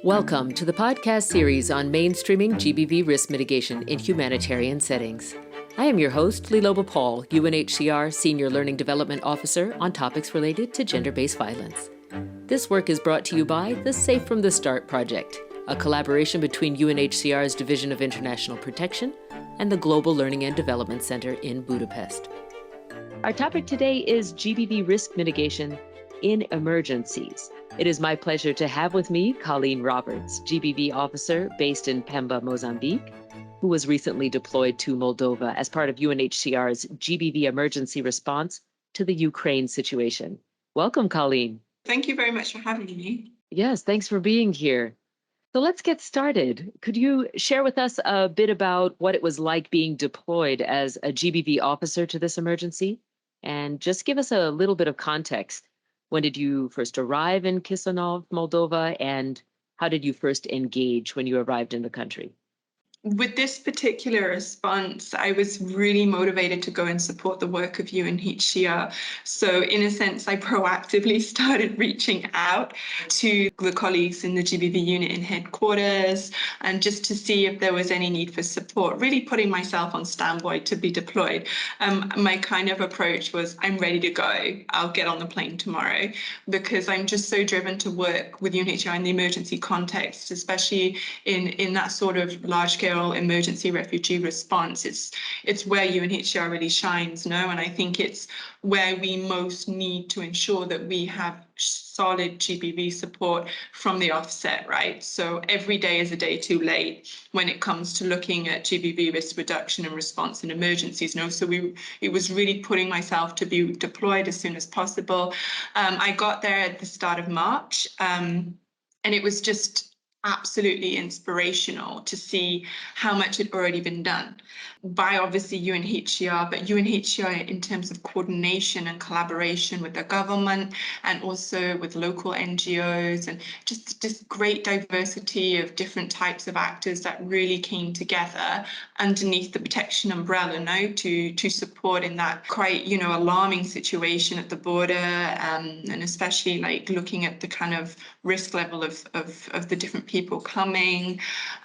Welcome to the podcast series on mainstreaming GBV risk mitigation in humanitarian settings. I am your host, Liloba Paul, UNHCR Senior Learning Development Officer on topics related to gender-based violence. This work is brought to you by the Safe from the Start project, a collaboration between UNHCR's Division of International Protection and the Global Learning and Development Center in Budapest. Our topic today is GBV risk mitigation in emergencies. It is my pleasure to have with me Colleen Roberts, GBV Officer based in Pemba, Mozambique, who was recently deployed to Moldova as part of UNHCR's GBV emergency response to the Ukraine situation. Welcome, Colleen. Thank you very much for having me. Yes, thanks for being here. So let's get started. Could you share with us a bit about what it was like being deployed as a GBV officer to this emergency? And just give us a little bit of context. When did you first arrive in Chisinau, Moldova, and how did you first engage when you arrived in the country? With this particular response, I was really motivated to go and support the work of UNHCR. So in a sense, I proactively started reaching out to the colleagues in the GBV unit in headquarters and just to see if there was any need for support, really putting myself on standby to be deployed. My kind of approach was, I'm ready to go. I'll get on the plane tomorrow, because I'm just so driven to work with UNHCR in the emergency context, especially in that sort of large-scale emergency refugee response. It's where UNHCR really shines, no? And I think it's where we most need to ensure that we have solid GBV support from the offset, right? So every day is a day too late when it comes to looking at GBV risk reduction and response in emergencies, no? So it was really putting myself to be deployed as soon as possible. I got there at the start of March, and it was just absolutely inspirational to see how much had already been done by obviously UNHCR, but UNHCR in terms of coordination and collaboration with the government and also with local NGOs, and just this great diversity of different types of actors that really came together underneath the protection umbrella, no, to support in that quite, alarming situation at the border, and especially like looking at the kind of risk level of the different people coming.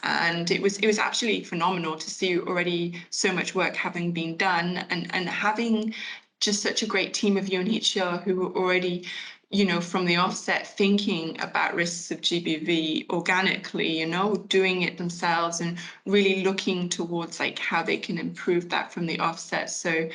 And it was absolutely phenomenal to see already so much work having been done, and having just such a great team of UNHCR who were already, from the offset thinking about risks of GBV organically, doing it themselves and really looking towards like how they can improve that from the offset. So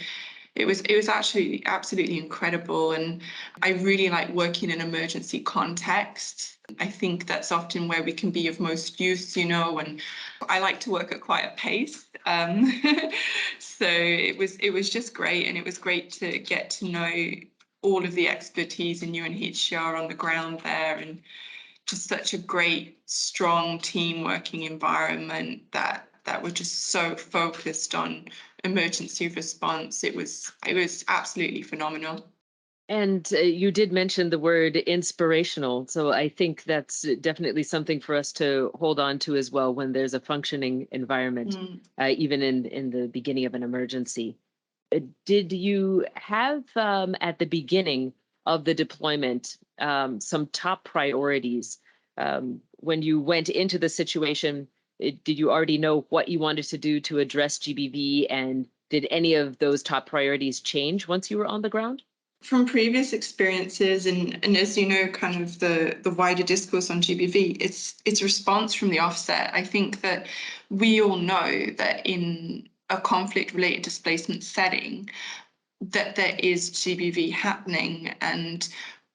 it was actually absolutely incredible. And I really like working in emergency contexts. I think that's often where we can be of most use, and I like to work at quite a pace. So it was just great. And it was great to get to know all of the expertise in UNHCR on the ground there, and just such a great, strong team working environment that were just so focused on emergency response. It was absolutely phenomenal. And you did mention the word inspirational. So I think that's definitely something for us to hold on to as well when there's a functioning environment, even in the beginning of an emergency. Did you have at the beginning of the deployment some top priorities? When you went into the situation, did you already know what you wanted to do to address GBV? And did any of those top priorities change once you were on the ground? From previous experiences, and as you know, kind of the wider discourse on GBV, it's response from the offset. I think that we all know that in a conflict-related displacement setting, that there is GBV happening. And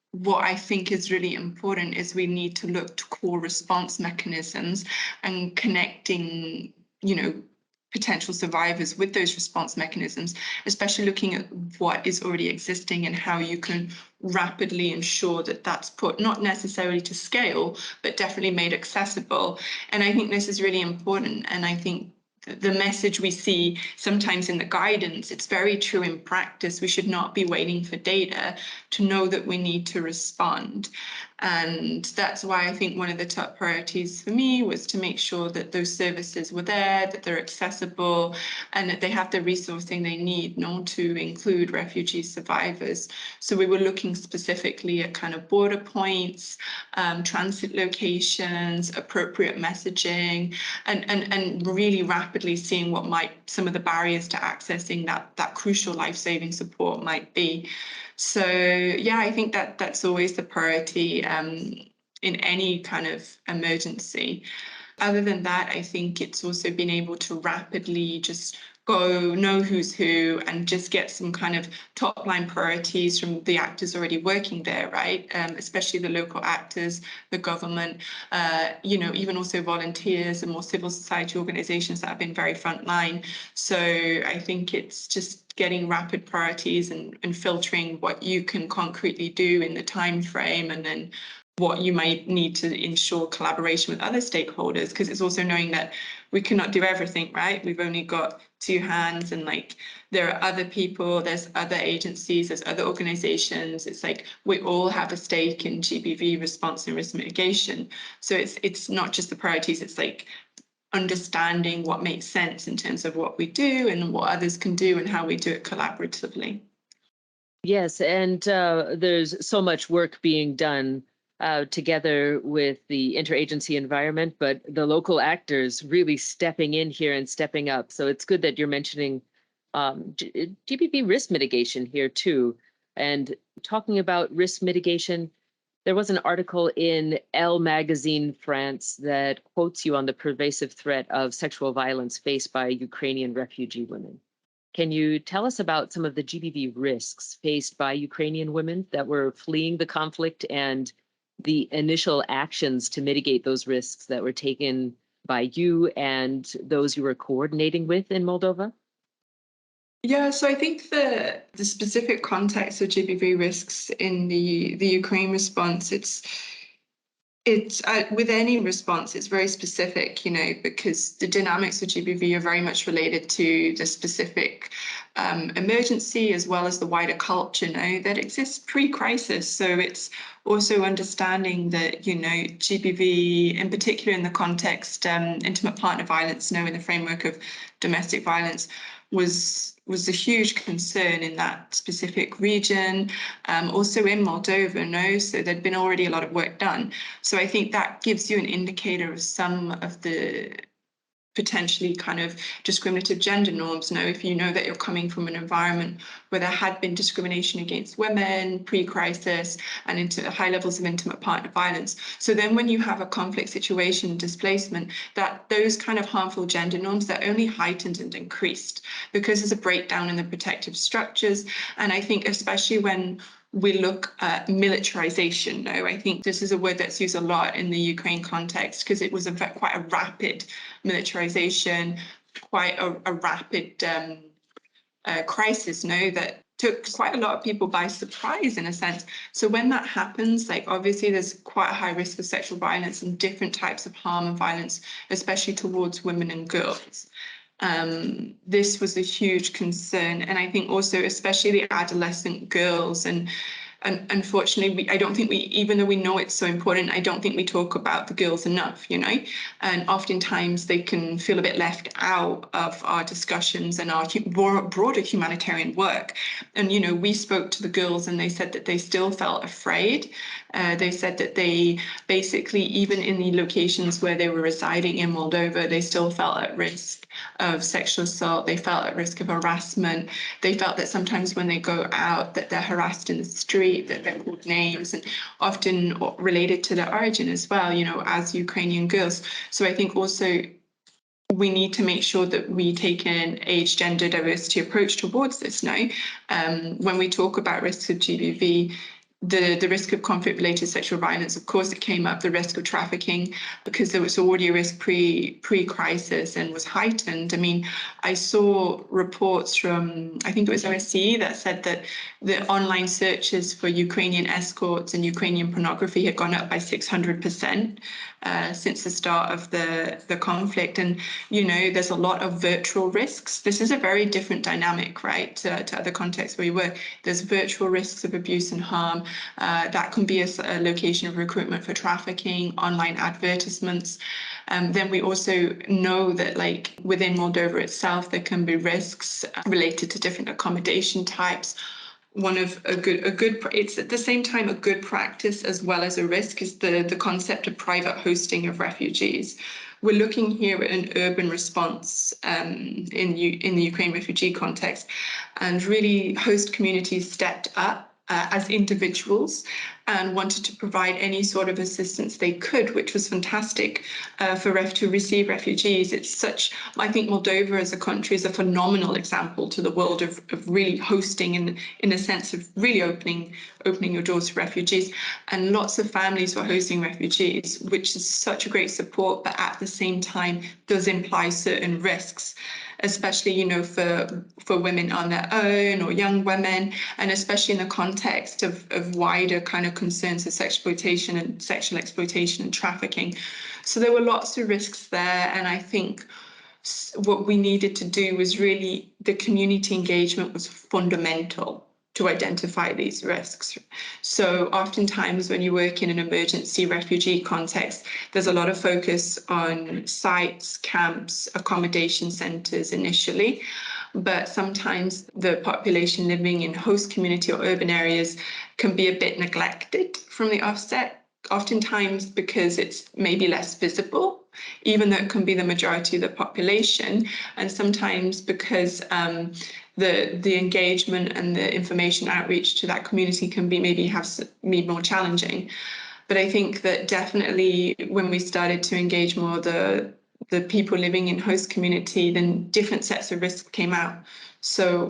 what I think is really important is we need to look to core response mechanisms and connecting, potential survivors with those response mechanisms, especially looking at what is already existing and how you can rapidly ensure that that's put not necessarily to scale, but definitely made accessible. And I think this is really important. And I think the message we see sometimes in the guidance, it's very true in practice. We should not be waiting for data to know that we need to respond. And that's why I think one of the top priorities for me was to make sure that those services were there, that they're accessible, and that they have the resourcing they need, to include refugee survivors. So we were looking specifically at kind of border points, transit locations, appropriate messaging, and really rapidly seeing what might some of the barriers to accessing that crucial life-saving support might be. So yeah, I think that's always the priority in any kind of emergency. Other than that, I think it's also been able to rapidly just go know who's who and just get some kind of top line priorities from the actors already working there, right? Especially the local actors, the government, even also volunteers and more civil society organizations that have been very frontline. So I think it's just getting rapid priorities and filtering what you can concretely do in the time frame, and then what you might need to ensure collaboration with other stakeholders, because it's also knowing that we cannot do everything, right? We've only got two hands, and there are other people, there's other agencies, there's other organizations. It's like we all have a stake in GBV response and risk mitigation. So it's not just the priorities, it's like understanding what makes sense in terms of what we do and what others can do and how we do it collaboratively. Yes, and there's so much work being done together with the interagency environment, but the local actors really stepping in here and stepping up. So it's good that you're mentioning GBV risk mitigation here too. And talking about risk mitigation, there was an article in Elle magazine France that quotes you on the pervasive threat of sexual violence faced by Ukrainian refugee women. Can you tell us about some of the GBV risks faced by Ukrainian women that were fleeing the conflict, and the initial actions to mitigate those risks that were taken by you and those you were coordinating with in Moldova? Yeah, so I think the specific context of GBV risks in the Ukraine response, it's with any response, it's very specific, because the dynamics of GBV are very much related to the specific emergency as well as the wider culture, that exists pre-crisis. So it's also understanding that, GBV, in particular in the context, intimate partner violence, in the framework of domestic violence, was a huge concern in that specific region, also in Moldova, so there'd been already a lot of work done. So I think that gives you an indicator of some of the potentially kind of discriminative gender norms. If you know that you're coming from an environment where there had been discrimination against women pre-crisis and into high levels of intimate partner violence. So then when you have a conflict situation, displacement, that those kind of harmful gender norms, they're only heightened and increased because there's a breakdown in the protective structures. And I think especially when we look at militarization. I think this is a word that's used a lot in the Ukraine context because it was quite a rapid militarization, quite a rapid crisis, that took quite a lot of people by surprise in a sense. So when that happens, obviously there's quite a high risk of sexual violence and different types of harm and violence, especially towards women and girls. This was a huge concern. And I think also, especially the adolescent girls, and unfortunately, I don't think even though we know it's so important, I don't think we talk about the girls enough, and oftentimes they can feel a bit left out of our discussions and our broader humanitarian work. And, we spoke to the girls and they said that they still felt afraid. They said that they basically, even in the locations where they were residing in Moldova, they still felt at risk of sexual assault. They felt at risk of harassment. They felt that sometimes when they go out that they're harassed in the street, that they're called names, and often related to their origin as well, as Ukrainian girls. So I think also we need to make sure that we take an age, gender, diversity approach towards this now. When we talk about risks of GBV, the risk of conflict-related sexual violence, of course, it came up, the risk of trafficking, because there was already a risk pre-crisis and was heightened. I mean, I saw reports from, I think it was OSCE, that said that the online searches for Ukrainian escorts and Ukrainian pornography had gone up by 600% since the start of the conflict. And, there's a lot of virtual risks. This is a very different dynamic, right, to other contexts where we work. There's virtual risks of abuse and harm. That can be a location of recruitment for trafficking, online advertisements. Then we also know that, like, within Moldova itself, there can be risks related to different accommodation types. It's at the same time a good practice as well as a risk is the concept of private hosting of refugees. We're looking here at an urban response in the Ukraine refugee context, and really host communities stepped up as individuals and wanted to provide any sort of assistance they could, which was fantastic to receive refugees. I think Moldova as a country is a phenomenal example to the world of really hosting in a sense of really opening your doors to refugees. And lots of families were hosting refugees, which is such a great support, but at the same time does imply certain risks, especially, for women on their own or young women, and especially in the context of wider kind of concerns of sexual exploitation and trafficking. So there were lots of risks there. And I think what we needed to do was really, the community engagement was fundamental to identify these risks. So oftentimes when you work in an emergency refugee context, there's a lot of focus on sites, camps, accommodation centres initially, but sometimes the population living in host community or urban areas can be a bit neglected from the offset, oftentimes because it's maybe less visible, even though it can be the majority of the population, and sometimes because the engagement and the information outreach to that community can be more challenging. But I think that definitely when we started to engage more the people living in host community, then different sets of risks came out. So,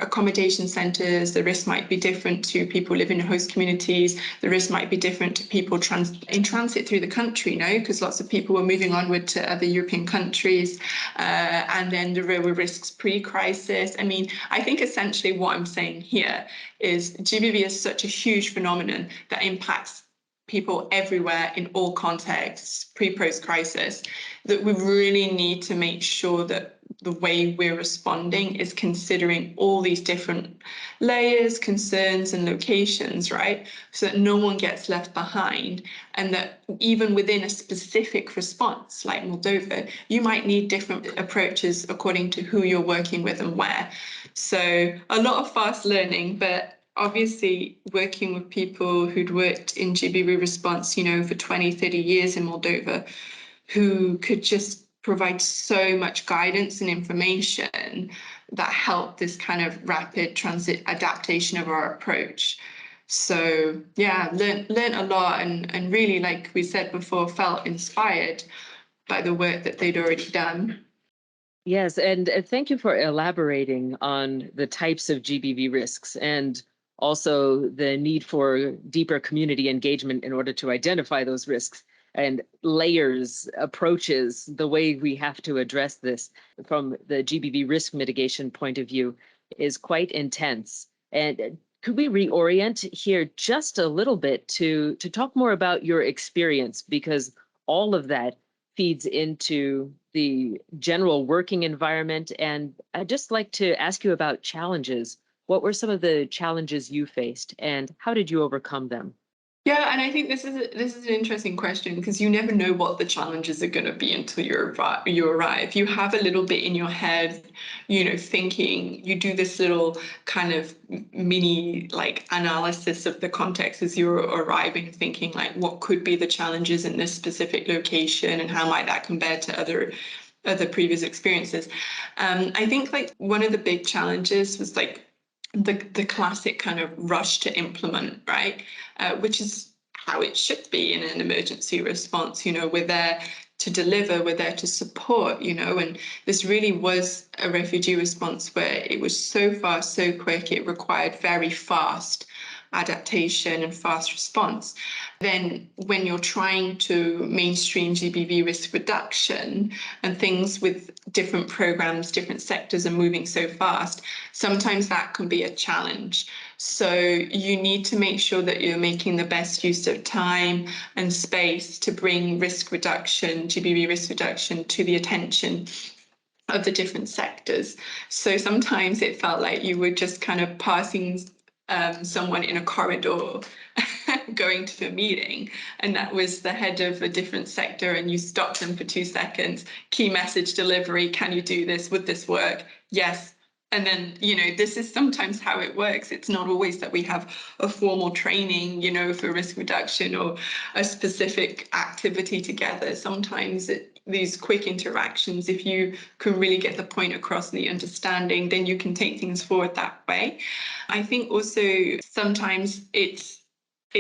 accommodation centres, the risk might be different to people living in host communities. The risk might be different to people in transit through the country, because lots of people were moving onward to other European countries. And then there were risks pre-crisis. I mean, I think essentially what I'm saying here is GBV is such a huge phenomenon that impacts people everywhere in all contexts, pre-post crisis, that we really need to make sure that the way we're responding is considering all these different layers, concerns, and locations, right? So that no one gets left behind, and that even within a specific response like Moldova, you might need different approaches according to who you're working with and where. So a lot of fast learning, but obviously working with people who'd worked in GBV response, for 20, 30 years in Moldova, who could just provide so much guidance and information that helped this kind of rapid transit adaptation of our approach. So yeah, learned a lot, and really, like we said before, felt inspired by the work that they'd already done. Yes, and thank you for elaborating on the types of GBV risks and also the need for deeper community engagement in order to identify those risks and layers, approaches, the way we have to address this from the GBV risk mitigation point of view is quite intense. And could we reorient here just a little bit to talk more about your experience, because all of that feeds into the general working environment. And I'd just like to ask you about challenges. What were some of the challenges you faced, and how did you overcome them? Yeah, and I think this is an interesting question, because you never know what the challenges are going to be until you arrive. You have a little bit in your head, thinking. You do this little kind of mini analysis of the context as you're arriving, thinking like, what could be the challenges in this specific location, and how might that compare to other previous experiences. I think one of the big challenges was the classic kind of rush to implement, right? Which is how it should be in an emergency response. We're there to deliver, we're there to support, and this really was a refugee response where it was so fast, so quick, it required very fast adaptation and fast response. Then when you're trying to mainstream GBV risk reduction and things with different programs, different sectors are moving so fast, sometimes that can be a challenge. So you need to make sure that you're making the best use of time and space to bring risk reduction, GBV risk reduction, to the attention of the different sectors. So sometimes it felt like you were just kind of passing someone in a corridor going to a meeting, and that was the head of a different sector, and you stopped them for 2 seconds. Key message delivery: can you do this? Would this work? Yes. And then, this is sometimes how it works. It's not always that we have a formal training, for risk reduction or a specific activity together. Sometimes these quick interactions, if you can really get the point across and the understanding, then you can take things forward that way. I think also sometimes it's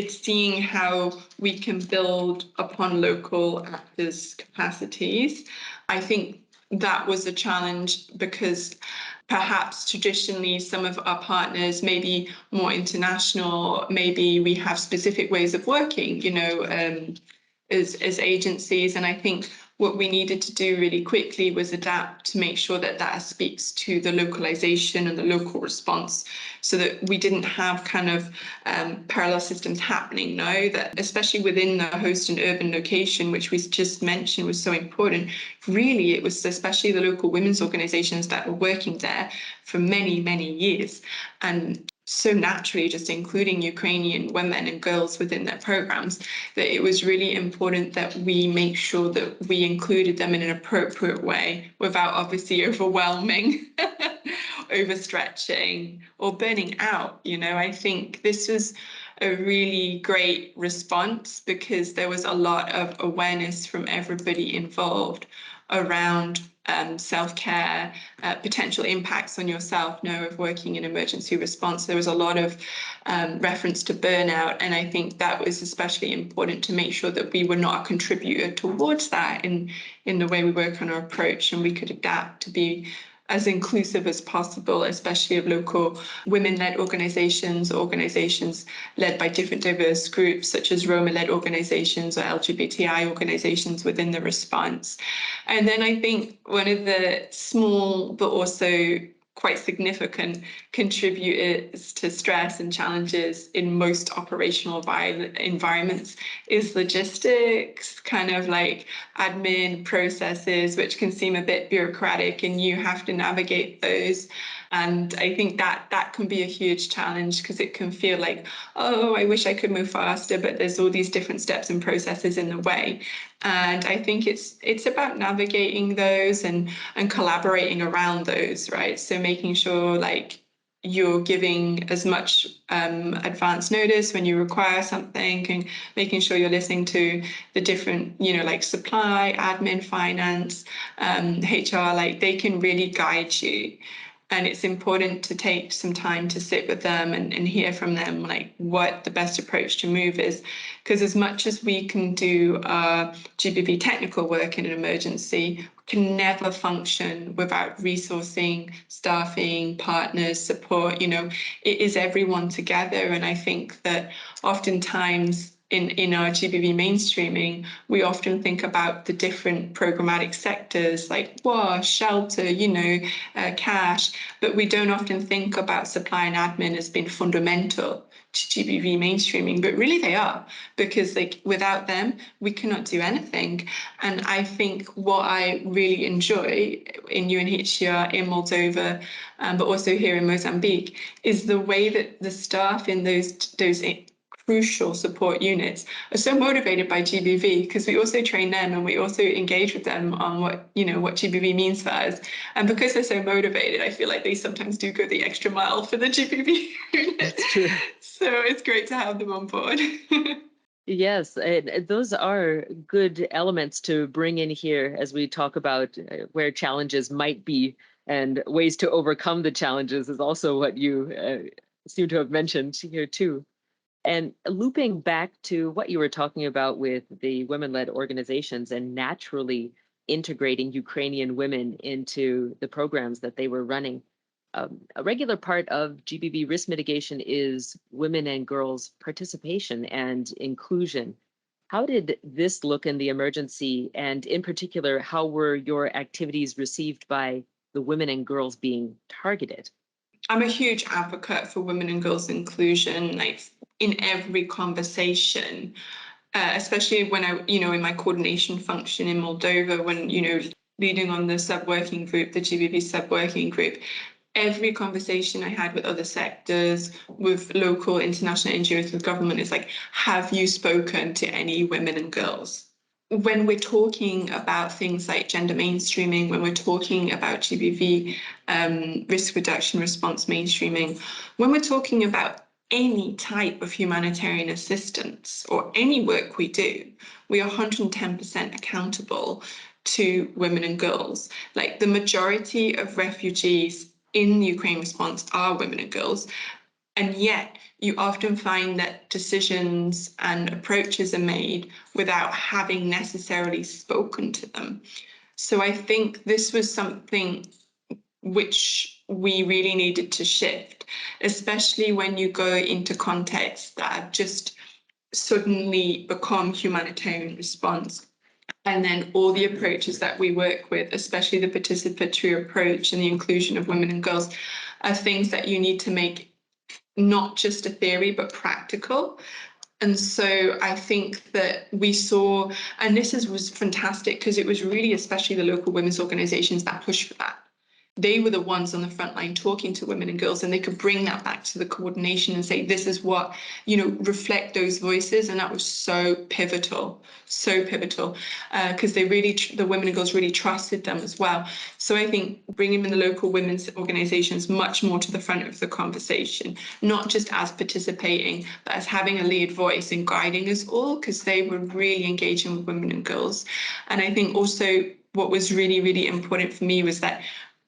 seeing how we can build upon local actors' capacities. I think that was a challenge because perhaps traditionally some of our partners may be more international, maybe we have specific ways of working, as agencies. And I think what we needed to do really quickly was adapt to make sure that that speaks to the localization and the local response, so that we didn't have kind of parallel systems happening now, that especially within the host and urban location, which we just mentioned was so important. Really, it was especially the local women's organizations that were working there for many, many years. And so naturally just including Ukrainian women and girls within their programs, that it was really important that we make sure that we included them in an appropriate way without obviously overwhelming, overstretching or burning out. I think this was a really great response because there was a lot of awareness from everybody involved around self-care, potential impacts on yourself, of working in emergency response. There was a lot of reference to burnout, and I think that was especially important to make sure that we were not a contributor towards that in the way we work on our approach, and we could adapt to be as inclusive as possible, especially of local women-led organizations led by different diverse groups, such as Roma-led organizations or LGBTI organizations within the response. And then I think one of the small but also quite significant contributors to stress and challenges in most operational environments is logistics, kind of like admin processes, which can seem a bit bureaucratic, and you have to navigate those. And I think that can be a huge challenge because it can feel like, oh, I wish I could move faster, but there's all these different steps and processes in the way. And I think it's about navigating those and collaborating around those, right? So making sure like you're giving as much advance notice when you require something, and making sure you're listening to the different, like supply, admin, finance, HR, like they can really guide you. And it's important to take some time to sit with them and hear from them, like what the best approach to move is. Because as much as we can do GBV technical work in an emergency, can never function without resourcing, staffing, partners, support. It is everyone together. And I think that oftentimes in our GBV mainstreaming, we often think about the different programmatic sectors like wash, shelter, cash, but we don't often think about supply and admin as being fundamental to GBV mainstreaming, but really they are, because without them, we cannot do anything. And I think what I really enjoy in UNHCR, in Moldova, but also here in Mozambique, is the way that the staff in those crucial support units are so motivated by GBV, because we also train them and we also engage with them on what GBV means for us. And because they're so motivated, I feel like they sometimes do go the extra mile for the GBV unit. That's true. So it's great to have them on board. Yes, and those are good elements to bring in here as we talk about where challenges might be, and ways to overcome the challenges is also what you seem to have mentioned here too. And looping back to what you were talking about with the women-led organizations and naturally integrating Ukrainian women into the programs that they were running. A regular part of GBV risk mitigation is women and girls' participation and inclusion. How did this look in the emergency? And in particular, how were your activities received by the women and girls being targeted? I'm a huge advocate for women and girls inclusion, like in every conversation, especially when I, in my coordination function in Moldova, when, leading on the sub-working group, the GBV sub-working group. every conversation I had with other sectors, with local, international NGOs, with government, is like, have you spoken to any women and girls? When we're talking about things like gender mainstreaming, when we're talking about GBV, risk reduction response mainstreaming, when we're talking about any type of humanitarian assistance or any work we do, we are 110% accountable to women and girls. Like, the majority of refugees in the Ukraine response are women and girls. And yet you often find that decisions and approaches are made without having necessarily spoken to them. So I think this was something which we really needed to shift, especially when you go into contexts that have just suddenly become humanitarian response. And then all the approaches that we work with, especially the participatory approach and the inclusion of women and girls, are things that you need to make not just a theory, but practical. And so I think that we saw, and was fantastic because it was really especially the local women's organizations that pushed for that. They were the ones on the front line talking to women and girls, and they could bring that back to the coordination and say, this is what, reflect those voices. And that was so pivotal, because the women and girls really trusted them as well. So I think bringing in the local women's organizations much more to the front of the conversation, not just as participating, but as having a lead voice and guiding us all, because they were really engaging with women and girls. And I think also what was really, really important for me was that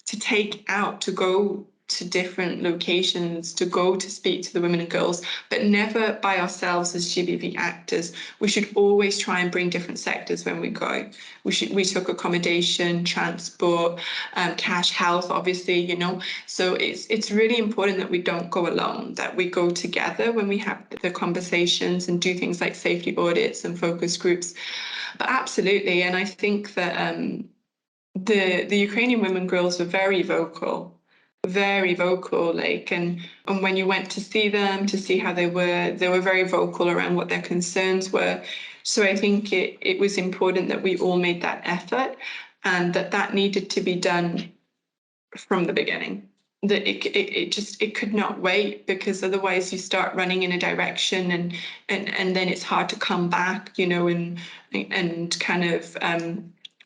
to go to different locations, to go to speak to the women and girls, but never by ourselves as GBV actors. We should always try and bring different sectors when we go. We took accommodation, transport, cash, health, obviously, So it's really important that we don't go alone, that we go together when we have the conversations and do things like safety audits and focus groups. But absolutely, and I think that the Ukrainian women girls were very vocal, and when you went to see them, to see how they were very vocal around what their concerns were. So I think it was important that we all made that effort, and that needed to be done from the beginning. That it could not wait, because otherwise you start running in a direction and then it's hard to come back, and kind of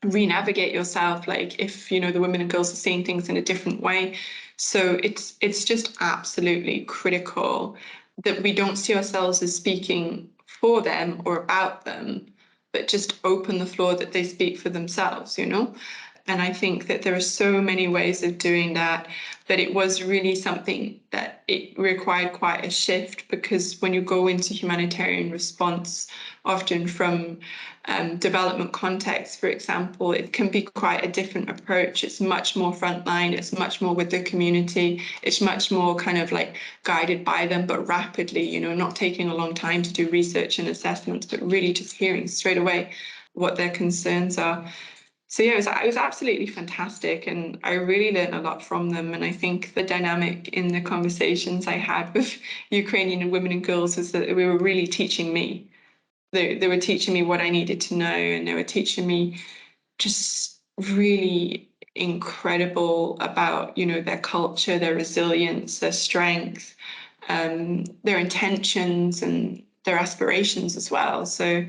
re-navigate yourself, like if the women and girls are seeing things in a different way. So it's just absolutely critical that we don't see ourselves as speaking for them or about them, but just open the floor that they speak for themselves. And I think that there are so many ways of doing that it was really something that it required quite a shift, because when you go into humanitarian response, often from development context, for example, it can be quite a different approach. It's much more frontline, it's much more with the community, it's much more kind of like guided by them, but rapidly, not taking a long time to do research and assessments, but really just hearing straight away what their concerns are. So yeah, it was absolutely fantastic, and I really learned a lot from them. And I think the dynamic in the conversations I had with Ukrainian women and girls was that they were really teaching me. They were teaching me what I needed to know, and they were teaching me just really incredible about their culture, their resilience, their strength, their intentions, and their aspirations as well. So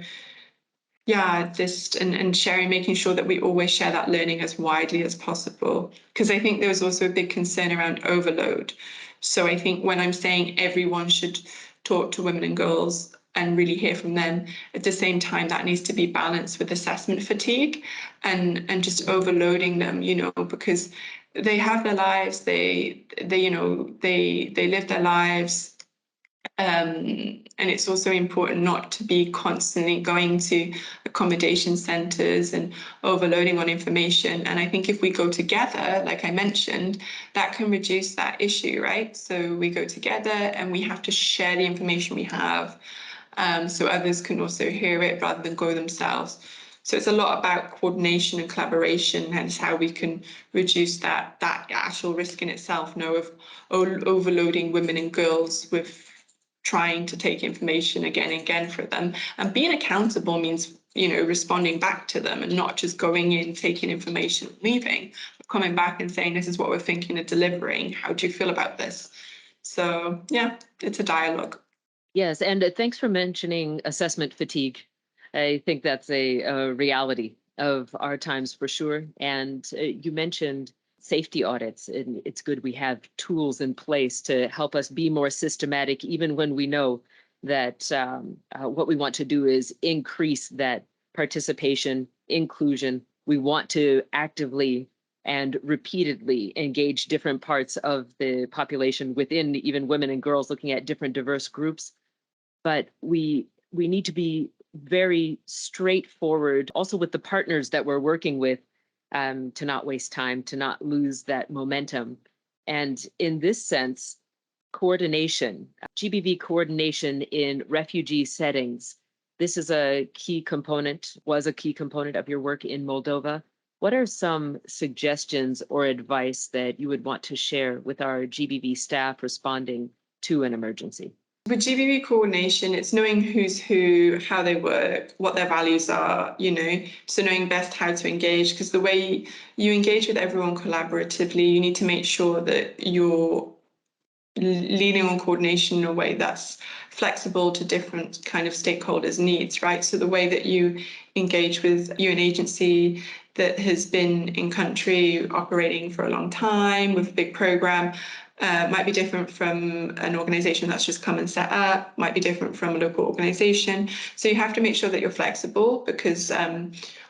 yeah, just and sharing, making sure that we always share that learning as widely as possible. Because I think there was also a big concern around overload. So I think when I'm saying everyone should talk to women and girls and really hear from them, at the same time, that needs to be balanced with assessment fatigue and just overloading them, because they have their lives, they live their lives. And it's also important not to be constantly going to accommodation centres and overloading on information. And I think if we go together, like I mentioned, that can reduce that issue, right? So we go together and we have to share the information we have, so others can also hear it rather than go themselves. So it's a lot about coordination and collaboration, and how we can reduce that actual risk in itself, of overloading women and girls with trying to take information again and again for them. And being accountable means, responding back to them and not just going in, taking information, leaving, but coming back and saying, this is what we're thinking of delivering. How do you feel about this? So, yeah, it's a dialogue. Yes, and thanks for mentioning assessment fatigue. I think that's a reality of our times for sure. And you mentioned safety audits, and it's good we have tools in place to help us be more systematic, even when we know that what we want to do is increase that participation, inclusion. We want to actively and repeatedly engage different parts of the population within even women and girls, looking at different diverse groups. But we need to be very straightforward also with the partners that we're working with, to not waste time, to not lose that momentum. And in this sense, coordination, GBV coordination in refugee settings, this is a key component, was a key component of your work in Moldova. What are some suggestions or advice that you would want to share with our GBV staff responding to an emergency? With GBV coordination, it's knowing who's who, how they work, what their values are, so knowing best how to engage, because the way you engage with everyone collaboratively, you need to make sure that you're leaning on coordination in a way that's flexible to different kind of stakeholders' needs, right? So the way that you engage with an agency that has been in country operating for a long time with a big program might be different from an organization that's just come and set up, might be different from a local organization. So you have to make sure that you're flexible, because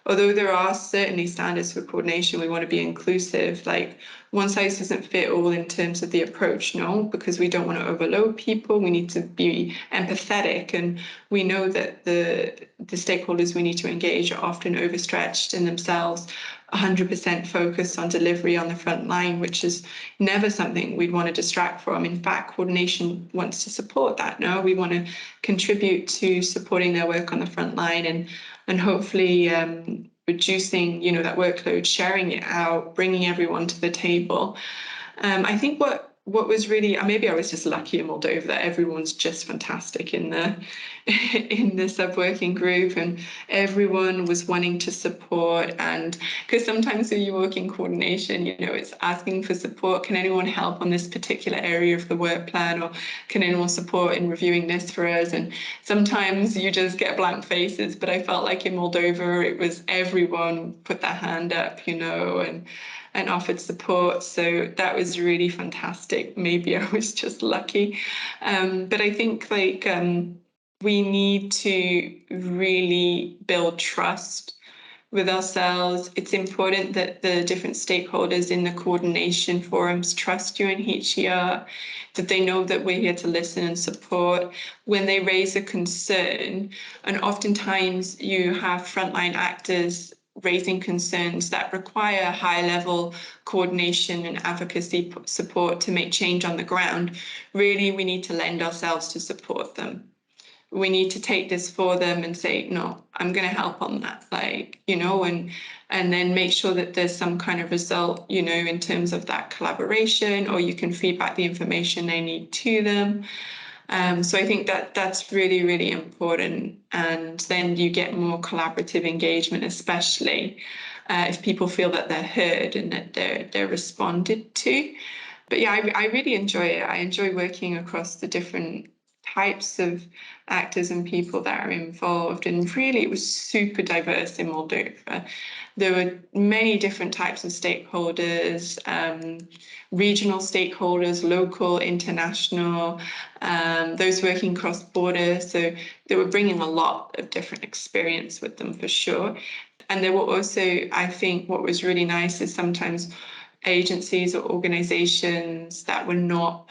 although there are certainly standards for coordination, we want to be inclusive. Like, one size doesn't fit all in terms of the approach, no, because we don't want to overload people. We need to be empathetic, and we know that the stakeholders we need to engage are often overstretched in themselves, 100% focused on delivery on the front line, which is never something we'd want to distract from. In fact, coordination wants to support that. No, we want to contribute to supporting their work on the front line, and hopefully reducing, that workload, sharing it out, bringing everyone to the table. I think what was really, maybe I was just lucky in Moldova that everyone's just fantastic in the sub-working group, and everyone was wanting to support. And because sometimes when you work in coordination, it's asking for support. Can anyone help on this particular area of the work plan, or can anyone support in reviewing this for us? And sometimes you just get blank faces, but I felt like in Moldova it was everyone put their hand up, and offered support. So that was really fantastic. Maybe I was just lucky. But I think we need to really build trust with ourselves. It's important that the different stakeholders in the coordination forums trust UNHCR, that they know that we're here to listen and support when they raise a concern. And oftentimes you have frontline actors raising concerns that require high-level coordination and advocacy support to make change on the ground. Really, we need to lend ourselves to support them. We need to take this for them and say, no, I'm going to help on that, and then make sure that there's some kind of result, in terms of that collaboration, or you can feed back the information they need to them. So I think that's really, really important. And then you get more collaborative engagement, especially if people feel that they're heard and that they're responded to. But yeah, I really enjoy it. I enjoy working across the different types of actors and people that are involved. And really, it was super diverse in Moldova. There were many different types of stakeholders, regional stakeholders, local, international, those working cross border. So they were bringing a lot of different experience with them for sure. And there were also, I think what was really nice is sometimes agencies or organizations that were not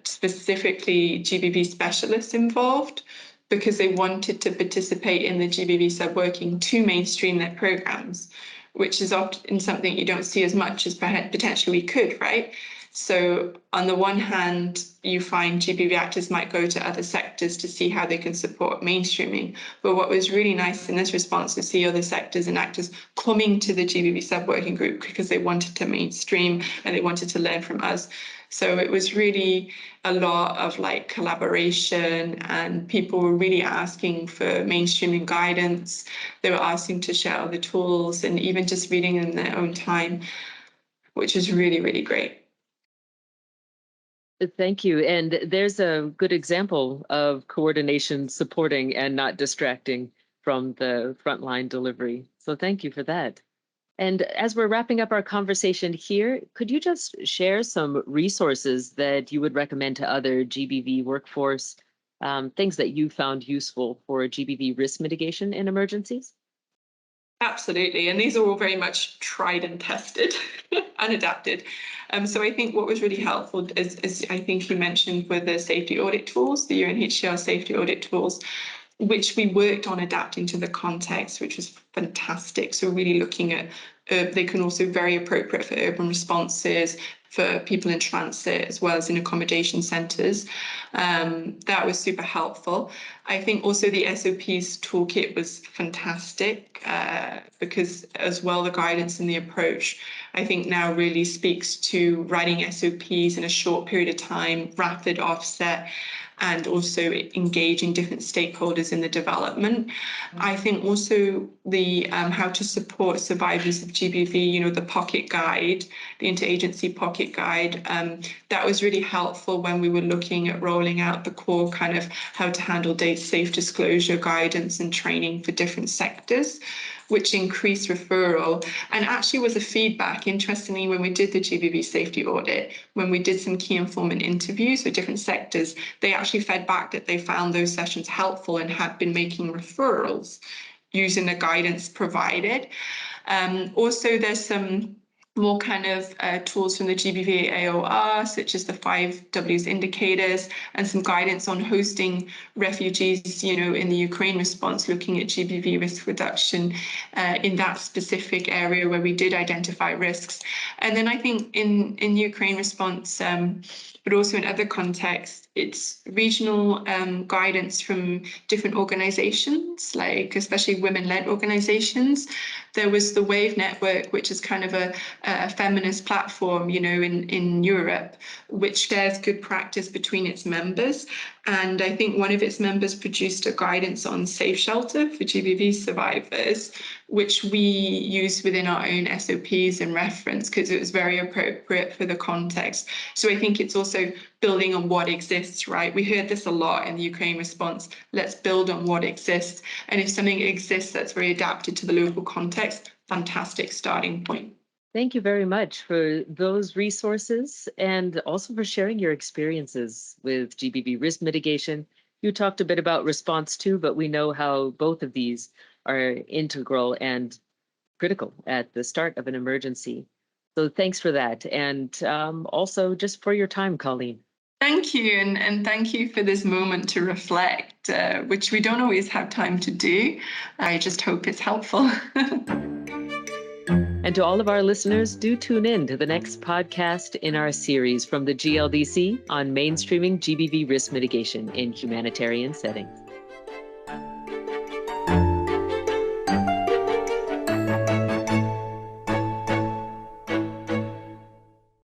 specifically GBV specialists involved, because they wanted to participate in the GBV sub-working to mainstream their programs, which is often something you don't see as much as potentially we could, right? So on the one hand, you find GBV actors might go to other sectors to see how they can support mainstreaming. But what was really nice in this response to see other sectors and actors coming to the GBV sub-working group because they wanted to mainstream and they wanted to learn from us. So it was really a lot of like collaboration, and people were really asking for mainstreaming guidance. They were asking to share other tools and even just reading in their own time, which is really, really great. Thank you. And there's a good example of coordination supporting and not distracting from the frontline delivery. So thank you for that. And as we're wrapping up our conversation here, could you just share some resources that you would recommend to other GBV workforce, things that you found useful for GBV risk mitigation in emergencies? Absolutely. And these are all very much tried and tested and adapted. So I think what was really helpful, as I think you mentioned, were the safety audit tools, the UNHCR safety audit tools, which we worked on adapting to the context, which was fantastic. So really looking at, they can also be very appropriate for urban responses, for people in transit, as well as in accommodation centres. That was super helpful. I think also the SOPs toolkit was fantastic because as well the guidance and the approach, I think now really speaks to writing SOPs in a short period of time, rapid offset, and also engaging different stakeholders in the development. I think also the how to support survivors of GBV, the pocket guide, the interagency pocket guide, that was really helpful when we were looking at rolling out the core kind of how to handle safe disclosure guidance and training for different sectors, which increased referral. And actually was a feedback, interestingly, when we did the GBV safety audit, when we did some key informant interviews with different sectors, they actually fed back that they found those sessions helpful and had been making referrals using the guidance provided. Also, there's some more kind of tools from the GBV AOR, such as the 5 Ws indicators, and some guidance on hosting refugees, in the Ukraine response, looking at GBV risk reduction in that specific area where we did identify risks. And then I think in Ukraine response, but also in other contexts, it's regional guidance from different organizations, like especially women-led organizations. There was the WAVE network, which is kind of a feminist platform, in Europe, which shares good practice between its members. And I think one of its members produced a guidance on safe shelter for GBV survivors, which we used within our own SOPs and reference because it was very appropriate for the context. So I think it's also building on what exists, right? We heard this a lot in the Ukraine response. Let's build on what exists. And if something exists that's very adapted to the local context, fantastic starting point. Thank you very much for those resources and also for sharing your experiences with GBV risk mitigation. You talked a bit about response too, but we know how both of these are integral and critical at the start of an emergency. So thanks for that. And also just for your time, Colleen. Thank you. And thank you for this moment to reflect, which we don't always have time to do. I just hope it's helpful. And to all of our listeners, do tune in to the next podcast in our series from the GLDC on mainstreaming GBV risk mitigation in humanitarian settings.